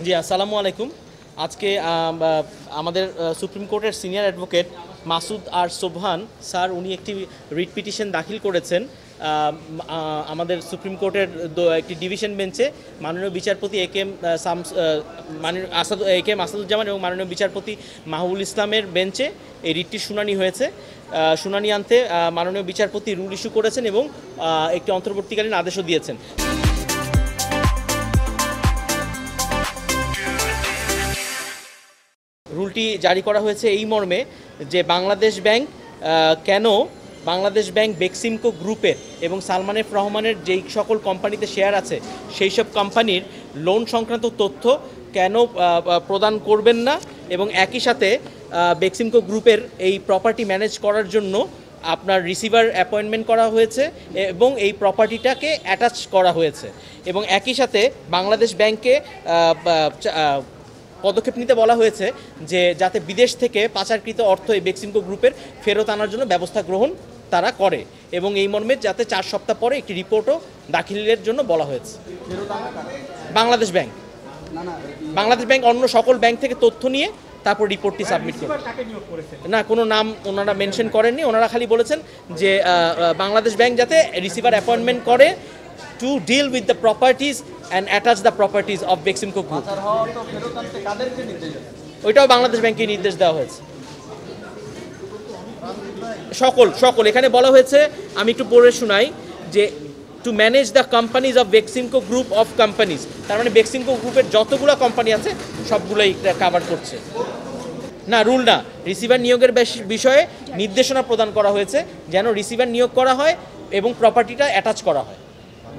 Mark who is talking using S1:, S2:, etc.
S1: জি, আসসালামু আলাইকুম। আজকে আমাদের সুপ্রিম কোর্টের সিনিয়র অ্যাডভোকেট মাসুদ আর সোবহান স্যার উনি একটি রিট পিটিশন দাখিল করেছেন আমাদের সুপ্রিম কোর্টের একটি ডিভিশন বেঞ্চে মাননীয় বিচারপতি এ কে এম আসাদুজ্জামান এবং মাননীয় বিচারপতি মাহবুবুল ইসলামের বেঞ্চে এই রিটটির শুনানি হয়েছে। শুনানি আনতে মাননীয় বিচারপতি রুল ইস্যু করেছেন এবং একটি অন্তর্বর্তীকালীন আদেশও দিয়েছেন। রুলটি জারি করা হয়েছে এই মর্মে যে বাংলাদেশ ব্যাংক বেক্সিমকো গ্রুপের এবং সালমান এফ রহমানের যেই সকল কোম্পানিতে শেয়ার আছে সেই সব কোম্পানির লোন সংক্রান্ত তথ্য কেন প্রদান করবেন না, এবং একই সাথে বেক্সিমকো গ্রুপের এই প্রপার্টি ম্যানেজ করার জন্য আপনার রিসিভার অ্যাপয়েন্টমেন্ট করা হয়েছে এবং এই প্রপার্টিটাকে অ্যাটাচ করা হয়েছে, এবং একই সাথে বাংলাদেশ ব্যাংকে পদক্ষেপ নিতে বলা হয়েছে যে যাতে বিদেশ থেকে পাচারকৃত অর্থ এই বেক্সিমকো গ্রুপের ফেরত আনার জন্য ব্যবস্থা গ্রহণ তারা করে, এবং এই মর্মে যাতে 4 সপ্তাহ পরে একটি রিপোর্টও দাখিলের জন্য বলা হয়েছে। বাংলাদেশ ব্যাংক অন্য সকল ব্যাংক থেকে তথ্য নিয়ে তারপর রিপোর্টটি সাবমিট করে। না, কোনো নাম ওনারা মেনশন করেননি, ওনারা খালি বলেছেন যে বাংলাদেশ ব্যাংক যাতে রিসিভার অ্যাপয়েন্টমেন্ট করে to deal with the properties and attach the properties of Beximco Group. ওইটাও বাংলাদেশ ব্যাংকে নির্দেশ দেওয়া হয়েছে। সকল এখানে বলা হয়েছে, আমি একটু পড়ে শোনাই যে to manage the companies of Beximco group of companies, তার মানে বেক্সিমকো গ্রুপের যতগুলো কোম্পানি আছে সবগুলোই কাভার করছে। না, রুল না, রিসিভার নিয়োগের বিষয়ে নির্দেশনা প্রদান করা হয়েছে যেন রিসিভার নিয়োগ করা হয় এবং প্রপার্টিটা অ্যাটাচ করা হয়।